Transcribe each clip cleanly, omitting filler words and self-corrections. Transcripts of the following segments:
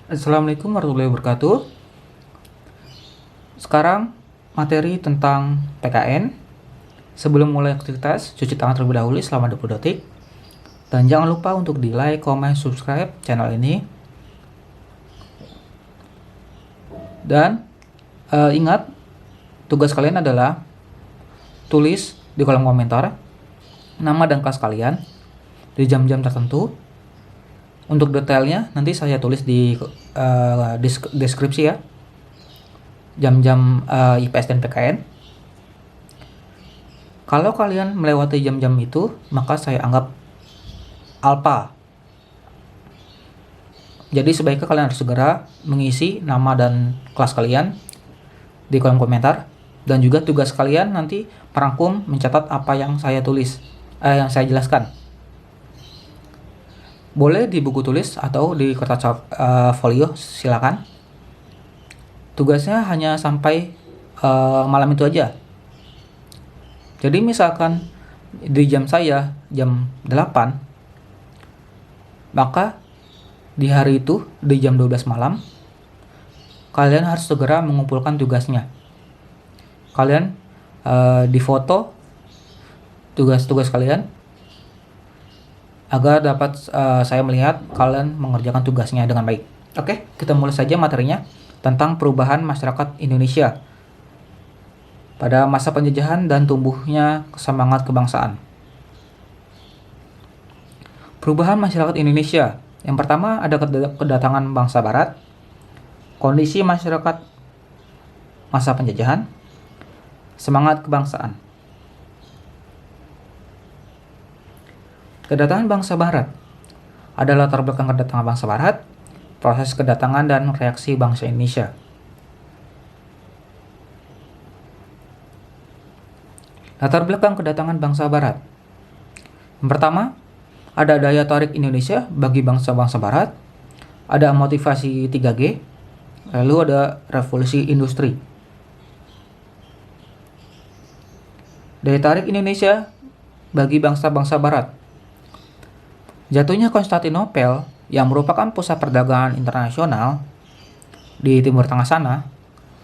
Assalamualaikum warahmatullahi wabarakatuh. Sekarang materi tentang PKN. Sebelum mulai aktivitas, cuci tangan terlebih dahulu selama 20 detik. Dan jangan lupa untuk di like, comment, subscribe channel ini. Dan ingat, tugas kalian adalah tulis di kolom komentar nama dan kelas kalian di jam-jam tertentu. Untuk detailnya nanti saya tulis di deskripsi ya, jam-jam IPS dan PKN. Kalau kalian melewati jam-jam itu, maka saya anggap alpha. Jadi sebaiknya kalian harus segera mengisi nama dan kelas kalian di kolom komentar. Dan juga tugas kalian nanti merangkum, mencatat apa yang saya tulis, yang saya jelaskan. Boleh di buku tulis atau di kertas folio, silakan. Tugasnya hanya sampai malam itu aja. Jadi misalkan di jam saya jam 8, maka di hari itu di jam 12 malam kalian harus segera mengumpulkan tugasnya. Kalian difoto tugas-tugas kalian agar dapat saya melihat kalian mengerjakan tugasnya dengan baik. Oke, kita mulai saja materinya tentang perubahan masyarakat Indonesia pada masa penjajahan dan tumbuhnya semangat kebangsaan. Perubahan masyarakat Indonesia. Yang pertama ada kedatangan bangsa Barat, kondisi masyarakat masa penjajahan, semangat kebangsaan. Kedatangan bangsa Barat adalah latar belakang kedatangan bangsa Barat, proses kedatangan dan reaksi bangsa Indonesia. Latar belakang kedatangan bangsa Barat. Yang pertama, ada daya tarik Indonesia bagi bangsa-bangsa Barat, ada motivasi 3G, lalu ada revolusi industri. Daya tarik Indonesia bagi bangsa-bangsa Barat. Jatuhnya Konstantinopel yang merupakan pusat perdagangan internasional di Timur Tengah sana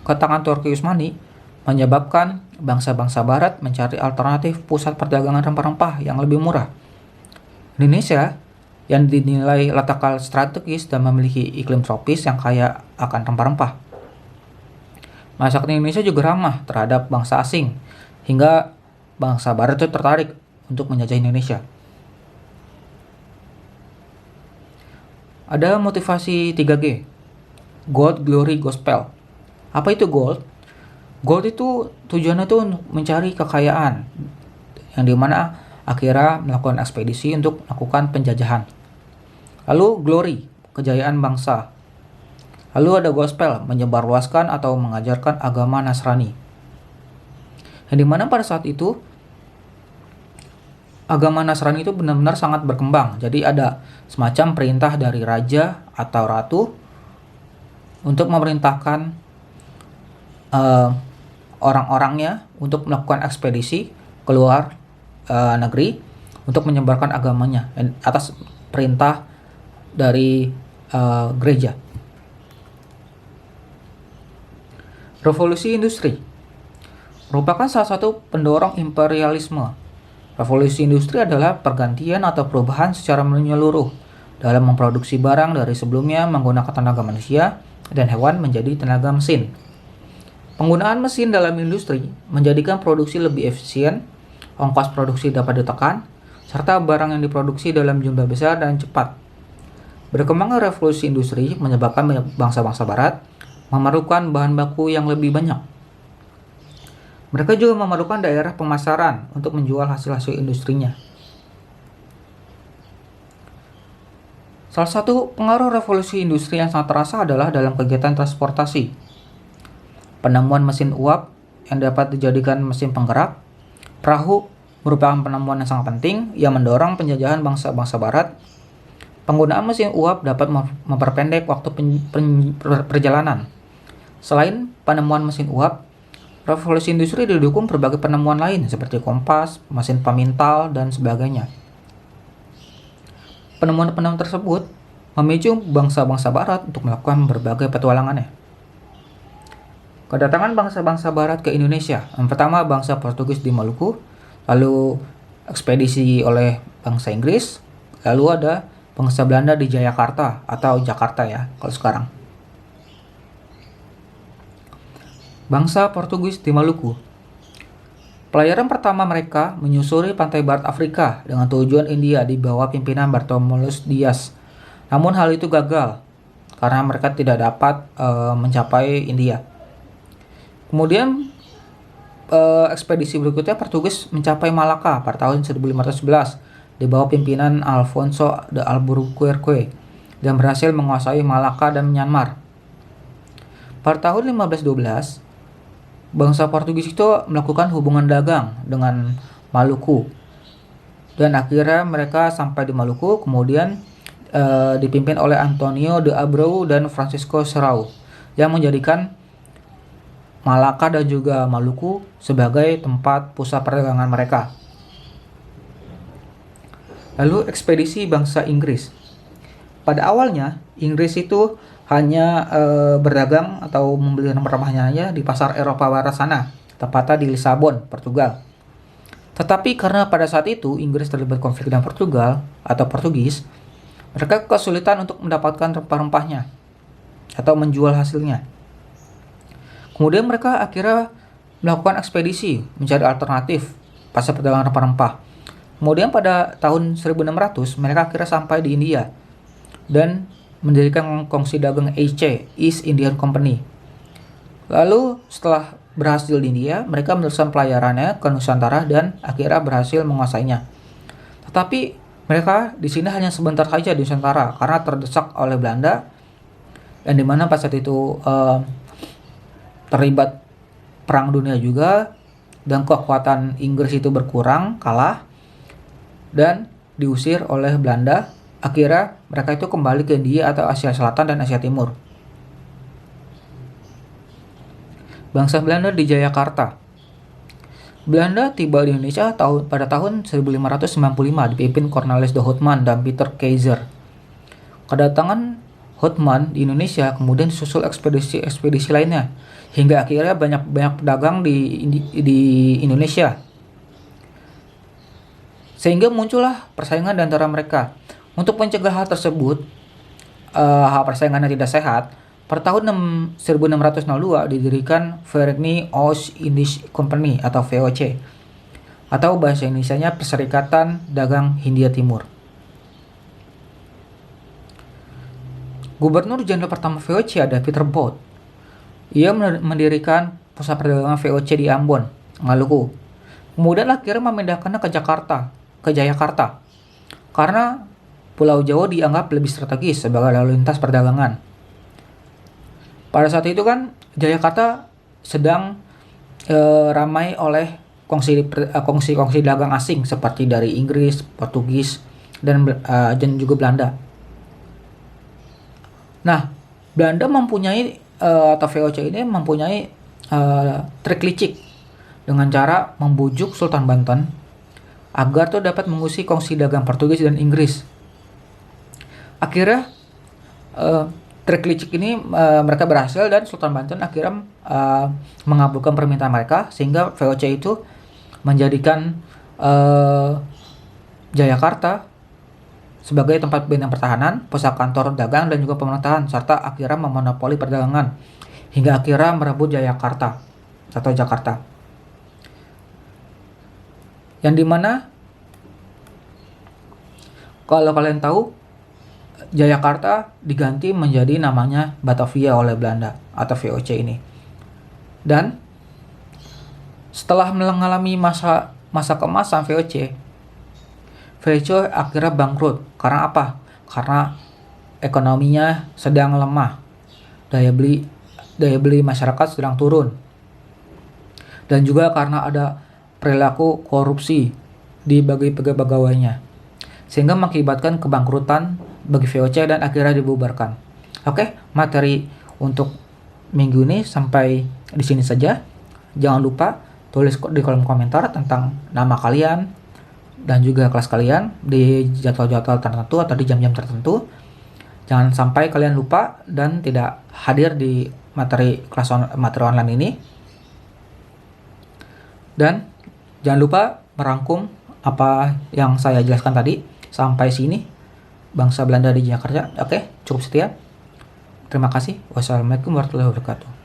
ke tangan Turki Utsmani menyebabkan bangsa-bangsa Barat mencari alternatif pusat perdagangan rempah-rempah yang lebih murah. Indonesia yang dinilai letaknya strategis dan memiliki iklim tropis yang kaya akan rempah-rempah. Masyarakat Indonesia juga ramah terhadap bangsa asing hingga bangsa Barat itu tertarik untuk menjajah Indonesia. Ada motivasi 3G, Gold, Glory, Gospel. Apa itu gold? Gold itu tujuannya itu untuk mencari kekayaan, yang dimana akhirnya melakukan ekspedisi untuk melakukan penjajahan. Lalu glory, kejayaan bangsa. Lalu ada gospel, menyebarluaskan atau mengajarkan agama Nasrani. Yang dimana pada saat itu agama Nasrani itu benar-benar sangat berkembang. Jadi ada semacam perintah dari raja atau ratu untuk memerintahkan orang-orangnya untuk melakukan ekspedisi keluar negeri untuk menyebarkan agamanya atas perintah dari gereja. Revolusi industri merupakan salah satu pendorong imperialisme. Revolusi industri adalah pergantian atau perubahan secara menyeluruh dalam memproduksi barang dari sebelumnya menggunakan tenaga manusia dan hewan menjadi tenaga mesin. Penggunaan mesin dalam industri menjadikan produksi lebih efisien, ongkos produksi dapat ditekan, serta barang yang diproduksi dalam jumlah besar dan cepat. Berkembangnya revolusi industri menyebabkan bangsa-bangsa Barat memerlukan bahan baku yang lebih banyak. Mereka juga memerlukan daerah pemasaran untuk menjual hasil-hasil industrinya. Salah satu pengaruh revolusi industri yang sangat terasa adalah dalam kegiatan transportasi. Penemuan mesin uap yang dapat dijadikan mesin penggerak. Perahu merupakan penemuan yang sangat penting yang mendorong penjajahan bangsa-bangsa Barat. Penggunaan mesin uap dapat memperpendek waktu perjalanan. Selain penemuan mesin uap, revolusi industri didukung berbagai penemuan lain seperti kompas, mesin pemintal, dan sebagainya. Penemuan-penemuan tersebut memicu bangsa-bangsa barat untuk melakukan berbagai petualangannya. Kedatangan bangsa-bangsa barat ke Indonesia, yang pertama bangsa Portugis di Maluku, lalu ekspedisi oleh bangsa Inggris, lalu ada bangsa Belanda di Jayakarta atau Jakarta ya kalau sekarang. Bangsa Portugis di Maluku. Pelayaran pertama mereka menyusuri pantai barat Afrika dengan tujuan India di bawah pimpinan Bartolomeu Dias. Namun hal itu gagal karena mereka tidak dapat mencapai India. Kemudian ekspedisi berikutnya Portugis mencapai Malaka pada tahun 1511 di bawah pimpinan Alfonso de Albuquerque dan berhasil menguasai Malaka dan Myanmar. Pada tahun 1512, bangsa Portugis itu melakukan hubungan dagang dengan Maluku dan akhirnya mereka sampai di Maluku, kemudian dipimpin oleh Antonio de Abreu dan Francisco Serrao yang menjadikan Malaka dan juga Maluku sebagai tempat pusat perdagangan mereka. Lalu ekspedisi bangsa Inggris. Pada awalnya Inggris itu hanya berdagang atau membeli rempah-rempahnya di pasar Eropa Barat sana, tepatnya di Lisabon, Portugal. Tetapi karena pada saat itu Inggris terlibat konflik dengan Portugal atau Portugis, mereka kesulitan untuk mendapatkan rempah-rempahnya atau menjual hasilnya. Kemudian mereka akhirnya melakukan ekspedisi mencari alternatif pasar perdagangan rempah-rempah. Kemudian pada tahun 1600 mereka akhirnya sampai di India dan mendirikan kongsi dagang EIC, East Indian Company. Lalu setelah berhasil di India, mereka meneruskan pelayarannya ke Nusantara dan akhirnya berhasil menguasainya. Tetapi mereka di sini hanya sebentar saja di Nusantara karena terdesak oleh Belanda, dan dimana pas saat itu terlibat perang dunia juga dan kekuatan Inggris itu berkurang, kalah dan diusir oleh Belanda. Akhirnya mereka itu kembali ke India atau Asia Selatan dan Asia Timur. Bangsa Belanda di Jayakarta. Belanda tiba di Indonesia pada tahun 1595 dipimpin Cornelis de Houtman dan Peter Keizer. Kedatangan Houtman di Indonesia kemudian disusul ekspedisi lainnya hingga akhirnya banyak pedagang di Indonesia. Sehingga muncullah persaingan di antara mereka. Untuk mencegah hal tersebut, persaingan yang tidak sehat, pada tahun 1602 didirikan Vereniging Oost-Indische Compagnie atau VOC, atau bahasa Indonesianya Perserikatan Dagang Hindia Timur. Gubernur Jenderal pertama VOC ada Peter Both. Ia mendirikan pusat perdagangan VOC di Ambon, Maluku. Kemudian akhirnya memindahkannya ke Jayakarta, karena Pulau Jawa dianggap lebih strategis sebagai lalu lintas perdagangan. Pada saat itu kan Jayakarta sedang ramai oleh kongsi dagang asing seperti dari Inggris, Portugis, dan juga Belanda. Nah, Belanda mempunyai atau VOC ini mempunyai trik licik dengan cara membujuk Sultan Banten agar tuh dapat mengusir kongsi dagang Portugis dan Inggris. Akhirnya trik licik ini mereka berhasil dan Sultan Banten akhirnya mengabulkan permintaan mereka sehingga VOC itu menjadikan Jayakarta sebagai tempat benteng pertahanan, pusat kantor dagang dan juga pemerintahan, serta akhirnya memonopoli perdagangan hingga akhirnya merebut Jayakarta atau Jakarta. Yang dimana kalau kalian tahu Jayakarta diganti menjadi namanya Batavia oleh Belanda atau VOC ini. Dan setelah mengalami masa keemasan VOC akhirnya bangkrut. Karena apa? Karena ekonominya sedang lemah. Daya beli masyarakat sedang turun. Dan juga karena ada perilaku korupsi di bagi pegawai-pegawainya. Sehingga mengakibatkan kebangkrutan bagi VOC dan akhirnya dibubarkan. Oke, materi untuk minggu ini sampai di sini saja. Jangan lupa tulis di kolom komentar tentang nama kalian dan juga kelas kalian di jadwal-jadwal tertentu atau di jam-jam tertentu. Jangan sampai kalian lupa dan tidak hadir di materi materi online ini. Dan jangan lupa merangkum apa yang saya jelaskan tadi sampai sini. Bangsa Belanda di Jakarta. Oke, cukup sekian. Terima kasih. Wassalamualaikum warahmatullahi wabarakatuh.